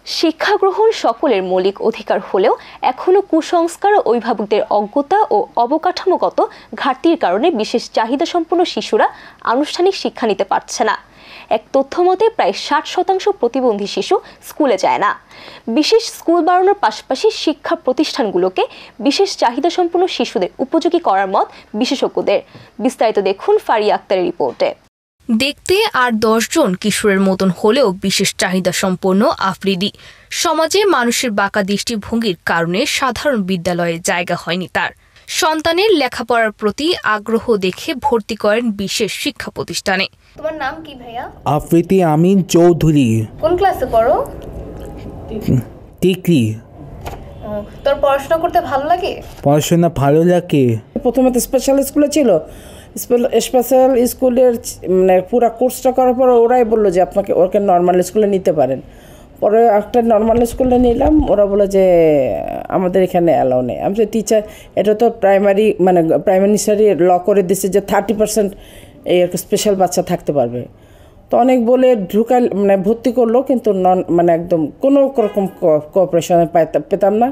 শিক্ষা গ্রহণ সকলের মৌলিক অধিকার হলেও এখনো কুসংস্কার ও অভিভাবকদের অজ্ঞতা ও অবকাঠামোগত ঘাটতির কারণে বিশেষ চাহিদা সম্পন্ন শিশুরা আনুষ্ঠানিক শিক্ষা নিতে পারছে না। এক তথ্যমতে প্রায় 60% প্রতিবন্ধী শিশু স্কুলে যায় না। বিশেষ স্কুল বাড়ানোর পাশাপাশি শিক্ষা প্রতিষ্ঠানগুলোকে বিশেষ চাহিদা সম্পন্ন শিশুদের উপযোগী করার মত বিশেষজ্ঞদের। বিস্তারিত দেখুন ফারিয়া আক্তারের রিপোর্টে। দেখতে আর 10 জন কিশোরের মতন হলেও বিশেষ চাহিদা সম্পন্ন আফ্রিদি। সমাজে মানুষের বাঁকা দৃষ্টিভঙ্গির কারণে সাধারণ বিদ্যালয়ে জায়গা হয়নি তার। সন্তানের লেখাপড়ার প্রতি আগ্রহ দেখে ভর্তি করেন বিশেষ শিক্ষা প্রতিষ্ঠানে। তোমার নাম কি ভাইয়া? আফ্রিদি আমিন চৌধুরী। কোন ক্লাসে পড়ো? ডিগ্রি। তোর পড়াশোনা করতে ভালো লাগে? পড়াশোনা ভালো লাগে। প্রথমে তো স্পেশাল স্কুলে ছিল, স্পেশাল স্কুলের মানে পুরো কোর্সটা করার পর ওরাই বললো যে আপনাকে ওকে নর্মাল স্কুলে নিতে পারেন। পরে একটা নর্মাল স্কুলে নিলাম, ওরা বলে যে আমাদের এখানে অ্যালাউ নেই। আমি যে টিচার, এটা তো প্রাইমারি মিনিস্টারি ল করে দিচ্ছে যে 30% এই স্পেশাল বাচ্চা থাকতে পারবে। তো অনেক বলে ঢুকাল মানে ভর্তি করলো, কিন্তু মানে একদম কোনো রকম কোঅপারেশন পেতাম না।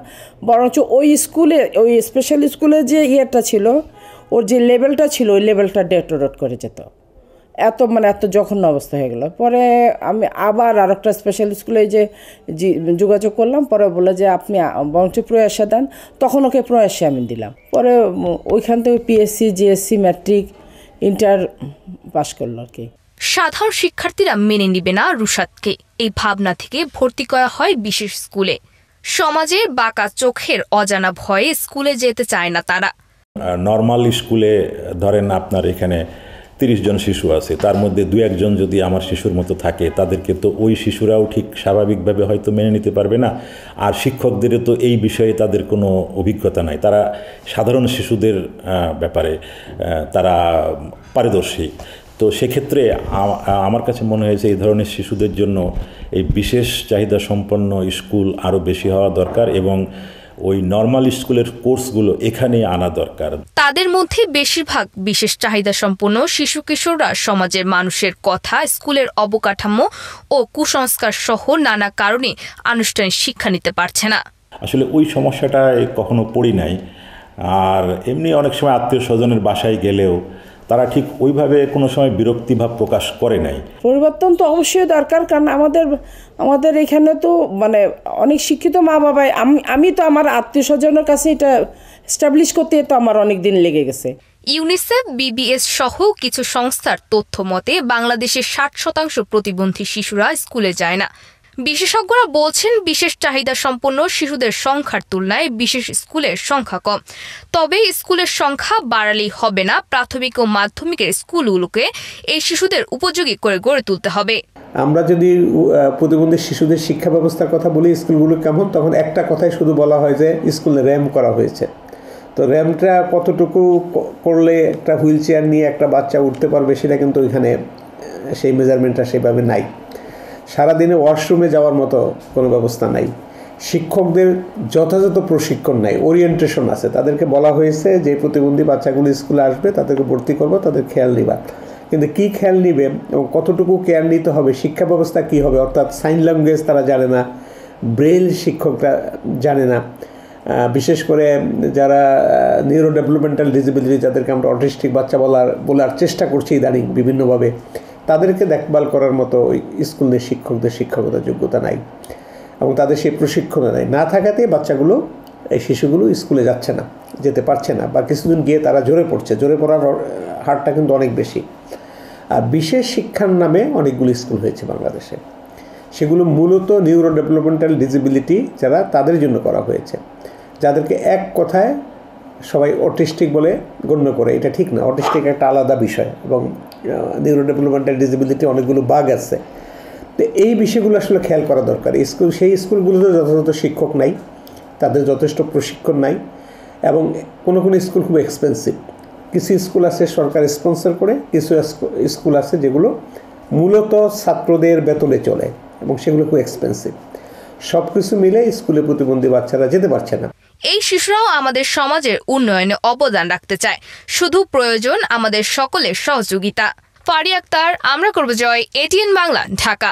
বরঞ্চ ওই স্কুলে, ওই স্পেশাল স্কুলে যে ইয়েটা ছিল, ওর যে লেভেলটা ছিল, ওই লেভেলটা ডেটোরেট করে যেত। এত জঘন্য অবস্থা হয়ে গেল। পরে আমি আবার আরেকটা স্পেশাল স্কুলে যে যোগাযোগ করলাম, পরে বলে যে আপনি বরঞ্চ প্রয়াসে দেন। তখন ওকে প্রয়াসে আমি দিলাম। পরে ওইখান থেকে PSC, GSC, matric, inter pass করলো আর কি। সাধারণ শিক্ষার্থীরা মেনে নিবে না রুশাদকে, এই ভাবনা থেকে ভর্তি করা হয় বিশেষ স্কুলে। সমাজের বাঁকা চোখের অজানা ভয়ে স্কুলে যেতে চায় না তারা। নর্মাল স্কুলে ধরেন আপনার এখানে 30 জন শিশু আছে, তার মধ্যে 2-1 জন যদি আমার শিশুর মতো থাকে, তাদেরকে তো ওই শিশুরাও ঠিক স্বাভাবিকভাবে হয়তো মেনে নিতে পারবে না। আর শিক্ষকদেরও তো এই বিষয়ে তাদের কোনো অভিজ্ঞতা নাই, তারা সাধারণ শিশুদের ব্যাপারে তারা পারদর্শী। তো সেক্ষেত্রে আমার কাছে মনে হয়েছে এই ধরনের শিশুদের জন্য এই বিশেষ চাহিদা সম্পন্ন স্কুল আরও বেশি হওয়া দরকার এবং ওই নর্মাল স্কুলের কোর্সগুলো এখানে আনা দরকার। তাদের মধ্যে বেশিরভাগ বিশেষ চাহিদা সম্পন্ন শিশু কিশোররা সমাজের মানুষের কথা, স্কুলের অবকাঠামো ও কুসংস্কার সহ নানা কারণে আনুষ্ঠানিক শিক্ষা নিতে পারছে না। আসলে ওই সমস্যাটা কখনো পড়ি নাই। আর এমনি অনেক সময় আত্মীয় স্বজনের বাসায় গেলেও তারা ঠিক ওইভাবে কোনো সময় বিরক্তিভাব প্রকাশ করে নাই। পরিবর্তন তো অবশ্যই দরকার, কারণ আমাদের এখানে তো মানে অনেক শিক্ষিত মা বাবাই, আমি তো আমার আত্মীয় স্বজনের কাছে এটা এস্টাবলিশ করতে তো আমার অনেক দিন লেগে গেছে। ইউনিসেফ, বিবিএস সহ কিছু সংস্থার তথ্য মতে বাংলাদেশের 60% প্রতিবন্ধী শিশুরা স্কুলে যায় না। বিশেষজ্ঞরা বলছেন বিশেষ চাহিদা সম্পন্ন শিশুদের সংখ্যার তুলনায় বিশেষ স্কুলের সংখ্যা কম। তবে স্কুলের সংখ্যা বাড়ালেই হবে না, প্রাথমিক ও মাধ্যমিকের স্কুলগুলোকে এই শিশুদের উপযোগী করে গড়ে তুলতে হবে। আমরা যদি প্রতিবন্ধী শিশুদের শিক্ষা ব্যবস্থার কথা বলি, স্কুলগুলো কেমন, তখন একটা কথাই শুধু বলা হয় যে স্কুলে র্যাম্প করা হয়েছে। তো র্যাম্পটা কতটুকু করলে একটা হুইল চেয়ার নিয়ে একটা বাচ্চা উঠতে পারবে, সেটা কিন্তু ওইখানে সেই মেজারমেন্টটা সেভাবে নাই। সারাদিনে ওয়াশরুমে যাওয়ার মতো কোনো ব্যবস্থা নাই। শিক্ষকদের যথাযথ প্রশিক্ষণ নাই, ওরিয়েন্টেশন আছে। তাদেরকে বলা হয়েছে যে প্রতিবন্ধী বাচ্চাগুলো স্কুলে আসবে, তাদেরকে ভর্তি করবো, তাদের খেয়াল নিবা। কিন্তু কী খেয়াল নিবে এবং কতটুকু কেয়ার নিতে হবে, শিক্ষা ব্যবস্থা কী হবে, অর্থাৎ সাইন ল্যাঙ্গুয়েজ তারা জানে না, ব্রেইল শিক্ষকরা জানে না। বিশেষ করে যারা নিউরো ডেভেলপমেন্টাল ডিসেবিলিটি, যাদেরকে আমরা অটিস্টিক বাচ্চা বলার চেষ্টা করছি ইদানিং বিভিন্নভাবে, তাদেরকে দেখভাল করার মতো ওই স্কুলের শিক্ষকদের শিক্ষকতার যোগ্যতা নাই এবং তাদের সেই প্রশিক্ষণও নাই। না থাকাতে বাচ্চাগুলো, এই শিশুগুলো স্কুলে যাচ্ছে না, যেতে পারছে না, বা কিছুদিন গিয়ে তারা ঝরে পড়ছে। ঝরে পড়ার হারটা কিন্তু অনেক বেশি। আর বিশেষ শিক্ষার নামে অনেকগুলো স্কুল হয়েছে বাংলাদেশে, সেগুলো মূলত নিউরো ডেভেলপমেন্টাল ডিসেবিলিটি যারা, তাদের জন্য করা হয়েছে, যাদেরকে এক কথায় সবাই অটিস্টিক বলে গণ্য করে। এটা ঠিক না, অটিস্টিক একটা আলাদা বিষয় এবং নিউরো ডেভেলপমেন্টাল ডিসেবিলিটি অনেকগুলো বাগ আছে। তো এই বিষয়গুলো আসলে খেয়াল করা দরকার। সেই স্কুলগুলোতে যথাযথ শিক্ষক নাই, তাদের যথেষ্ট প্রশিক্ষণ নাই এবং কোনো স্কুল খুব এক্সপেন্সিভ। কিছু স্কুল আছে সরকার স্পন্সর করে, কিছু স্কুল আছে যেগুলো মূলত ছাত্রদের বেতনে চলে এবং সেগুলো খুব এক্সপেন্সিভ। সব কিছু মিলে স্কুলে প্রতিবন্ধী বাচ্চারা যেতে পারছে না। এই শিশুরাও আমাদের সমাজের উন্নয়নে অবদান রাখতে চায়, শুধু প্রয়োজন আমাদের সকলের সহযোগিতা। ফারিয়া আক্তার, আমরা করব জয়, এটিএন বাংলা, ঢাকা।